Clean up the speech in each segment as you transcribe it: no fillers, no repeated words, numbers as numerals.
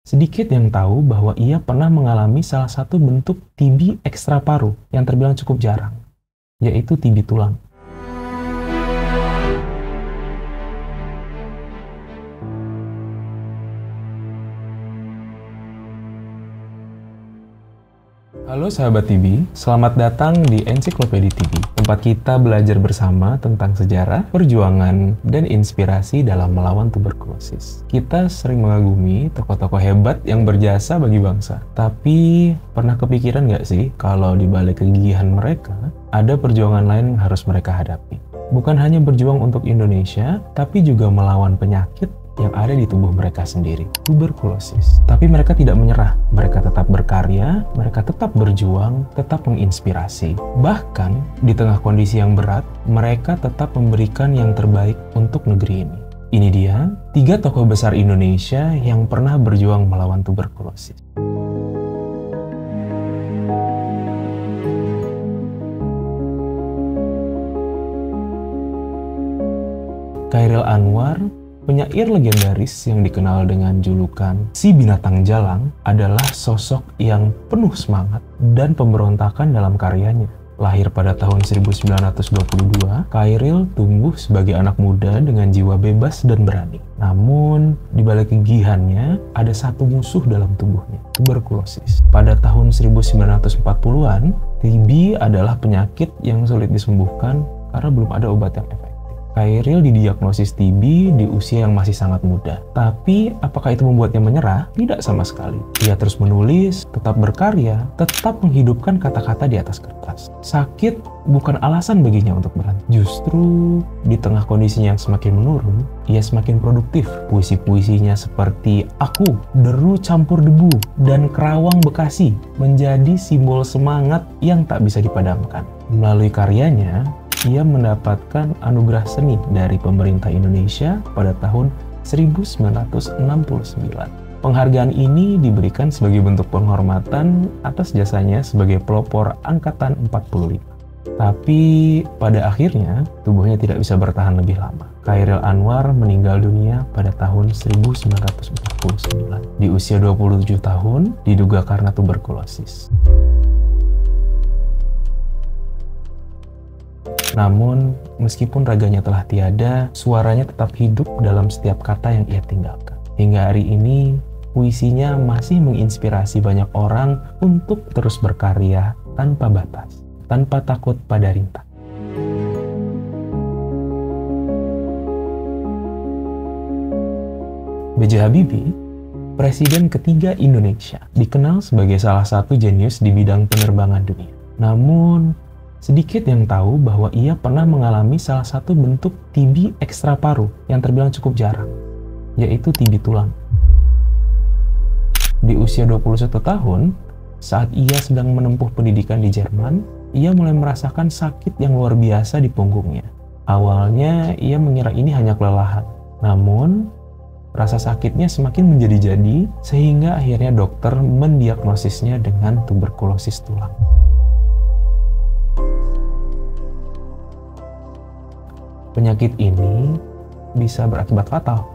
Sedikit yang tahu bahwa ia pernah mengalami salah satu bentuk TB ekstraparu yang terbilang cukup jarang, yaitu TB tulang. Halo sahabat TB, selamat datang di Ensiklopedia TB, tempat kita belajar bersama tentang sejarah, perjuangan, dan inspirasi dalam melawan tuberkulosis. Kita sering mengagumi tokoh-tokoh hebat yang berjasa bagi bangsa. Tapi, pernah kepikiran nggak sih kalau di balik kegigihan mereka, ada perjuangan lain yang harus mereka hadapi? Bukan hanya berjuang untuk Indonesia, tapi juga melawan penyakit yang ada di tubuh mereka sendiri, tuberkulosis. Tapi mereka tidak menyerah, mereka tetap berkarya, mereka tetap berjuang, tetap menginspirasi. Bahkan, di tengah kondisi yang berat, mereka tetap memberikan yang terbaik untuk negeri ini. Ini dia, 3 tokoh besar Indonesia yang pernah berjuang melawan tuberkulosis. Chairil Anwar, penyair legendaris yang dikenal dengan julukan si binatang jalang, adalah sosok yang penuh semangat dan pemberontakan dalam karyanya. Lahir pada tahun 1922, Chairil tumbuh sebagai anak muda dengan jiwa bebas dan berani. Namun, di balik kegigihannya, ada satu musuh dalam tubuhnya, tuberkulosis. Pada tahun 1940-an, TB adalah penyakit yang sulit disembuhkan karena belum ada obat yang efektif. Chairil didiagnosis TB di usia yang masih sangat muda. Tapi, apakah itu membuatnya menyerah? Tidak sama sekali. Ia terus menulis, tetap berkarya, tetap menghidupkan kata-kata di atas kertas. Sakit bukan alasan baginya untuk berhenti. Justru, di tengah kondisinya yang semakin menurun, ia semakin produktif. Puisi-puisinya seperti Aku, Deru Campur Debu, dan Kerawang Bekasi menjadi simbol semangat yang tak bisa dipadamkan. Melalui karyanya, ia mendapatkan anugerah seni dari pemerintah Indonesia pada tahun 1969. Penghargaan ini diberikan sebagai bentuk penghormatan atas jasanya sebagai pelopor Angkatan 45. Tapi pada akhirnya, tubuhnya tidak bisa bertahan lebih lama. Chairil Anwar meninggal dunia pada tahun 1949. Di usia 27 tahun, diduga karena tuberkulosis. Namun, meskipun raganya telah tiada, suaranya tetap hidup dalam setiap kata yang ia tinggalkan. Hingga hari ini, puisinya masih menginspirasi banyak orang untuk terus berkarya tanpa batas, tanpa takut pada rintangan. B.J. Habibie, Presiden ketiga Indonesia, dikenal sebagai salah satu jenius di bidang penerbangan dunia. Namun, sedikit yang tahu bahwa ia pernah mengalami salah satu bentuk TB ekstraparu yang terbilang cukup jarang, yaitu TB tulang. Di usia 21 tahun, saat ia sedang menempuh pendidikan di Jerman, ia mulai merasakan sakit yang luar biasa di punggungnya. Awalnya, ia mengira ini hanya kelelahan. Namun, rasa sakitnya semakin menjadi-jadi, sehingga akhirnya dokter mendiagnosisnya dengan tuberkulosis tulang. Penyakit ini bisa berakibat fatal,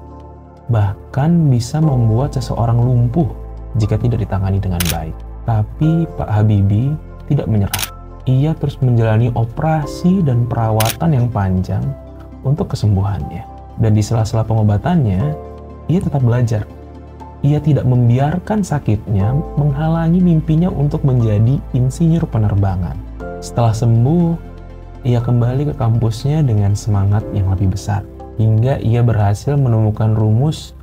bahkan bisa membuat seseorang lumpuh jika tidak ditangani dengan baik. Tapi Pak Habibie tidak menyerah. Ia terus menjalani operasi dan perawatan yang panjang untuk kesembuhannya. Dan di sela-sela pengobatannya, ia tetap belajar. Ia tidak membiarkan sakitnya menghalangi mimpinya untuk menjadi insinyur penerbangan. Setelah sembuh, ia kembali ke kampusnya dengan semangat yang lebih besar, hingga ia berhasil menemukan rumus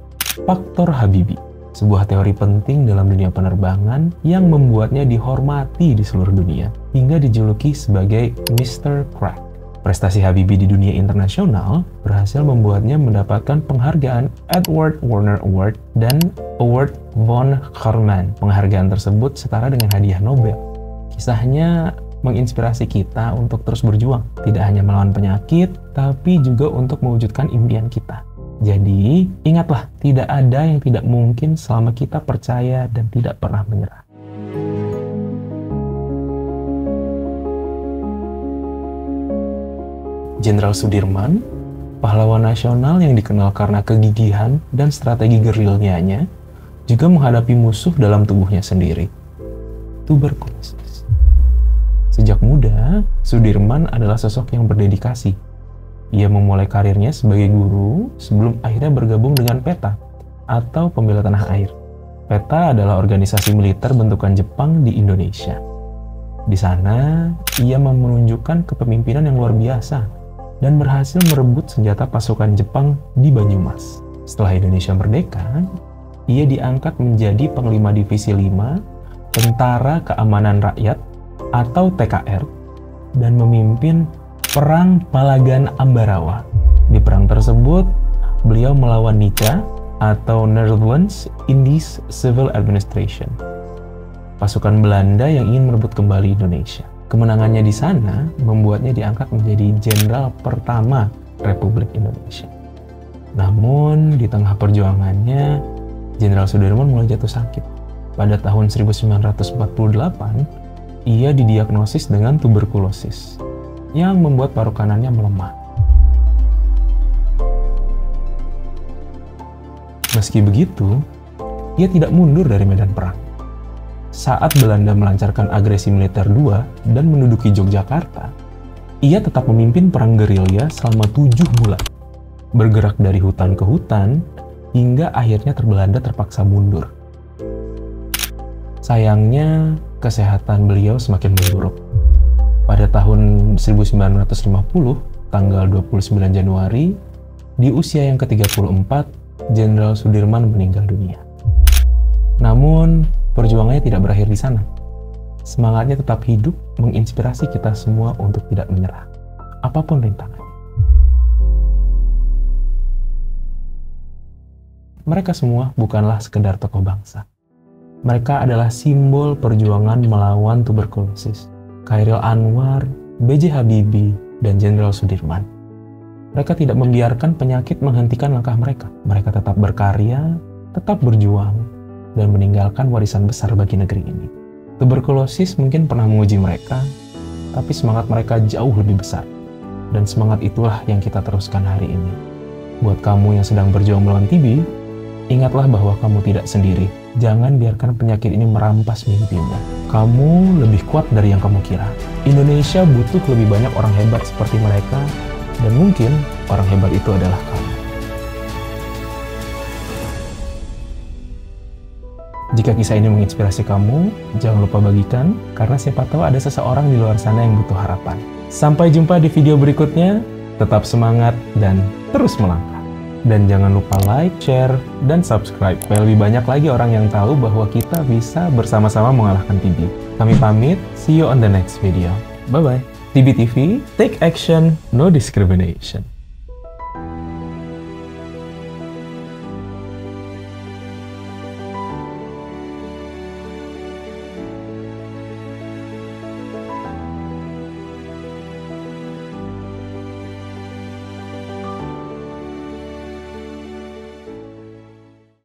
faktor Habibie, sebuah teori penting dalam dunia penerbangan yang membuatnya dihormati di seluruh dunia, hingga dijuluki sebagai Mr. Crack. Prestasi Habibie di dunia internasional berhasil membuatnya mendapatkan penghargaan Edward Warner Award dan Award von Karman. Penghargaan tersebut setara dengan hadiah Nobel. Kisahnya menginspirasi kita untuk terus berjuang, tidak hanya melawan penyakit, tapi juga untuk mewujudkan impian kita. Jadi, ingatlah, tidak ada yang tidak mungkin selama kita percaya dan tidak pernah menyerah. Jenderal Sudirman, pahlawan nasional yang dikenal karena kegigihan dan strategi gerillianya, juga menghadapi musuh dalam tubuhnya sendiri, tuberkulosis. Sejak muda, Sudirman adalah sosok yang berdedikasi. Ia memulai karirnya sebagai guru sebelum akhirnya bergabung dengan PETA atau Pembela Tanah Air. PETA adalah organisasi militer bentukan Jepang di Indonesia. Di sana, ia menunjukkan kepemimpinan yang luar biasa dan berhasil merebut senjata pasukan Jepang di Banyumas. Setelah Indonesia merdeka, ia diangkat menjadi Panglima Divisi 5 Tentara Keamanan Rakyat atau TKR dan memimpin Perang Palagan Ambarawa. Di perang tersebut, beliau melawan NICA atau Netherlands Indies Civil Administration, pasukan Belanda yang ingin merebut kembali Indonesia. Kemenangannya di sana membuatnya diangkat menjadi jenderal pertama Republik Indonesia. Namun, di tengah perjuangannya, Jenderal Sudirman mulai jatuh sakit. Pada tahun 1948, ia didiagnosis dengan tuberkulosis yang membuat paru kanannya melemah. Meski begitu, ia tidak mundur dari medan perang. Saat Belanda melancarkan agresi militer 2 dan menduduki Yogyakarta, ia tetap memimpin perang gerilya selama 7 bulan, bergerak dari hutan ke hutan hingga akhirnya Belanda terpaksa mundur. Sayangnya, kesehatan beliau semakin memburuk. Pada tahun 1950, tanggal 29 Januari, di usia yang ke-34, Jenderal Sudirman meninggal dunia. Namun, perjuangannya tidak berakhir di sana. Semangatnya tetap hidup, menginspirasi kita semua untuk tidak menyerah, apapun rintangannya. Mereka semua bukanlah sekedar tokoh bangsa. Mereka adalah simbol perjuangan melawan tuberkulosis. Chairil Anwar, B.J. Habibie, dan Jenderal Sudirman. Mereka tidak membiarkan penyakit menghentikan langkah mereka. Mereka tetap berkarya, tetap berjuang, dan meninggalkan warisan besar bagi negeri ini. Tuberkulosis mungkin pernah menguji mereka, tapi semangat mereka jauh lebih besar. Dan semangat itulah yang kita teruskan hari ini. Buat kamu yang sedang berjuang melawan TB, ingatlah bahwa kamu tidak sendiri. Jangan biarkan penyakit ini merampas mimpimu. Kamu lebih kuat dari yang kamu kira. Indonesia butuh lebih banyak orang hebat seperti mereka, dan mungkin orang hebat itu adalah kamu. Jika kisah ini menginspirasi kamu, jangan lupa bagikan, karena siapa tahu ada seseorang di luar sana yang butuh harapan. Sampai jumpa di video berikutnya, tetap semangat dan terus melangkah. Dan jangan lupa like, share, dan subscribe supaya lebih banyak lagi orang yang tahu bahwa kita bisa bersama-sama mengalahkan TB. Kami pamit, see you on the next video. Bye-bye. TB TV, take action, no discrimination.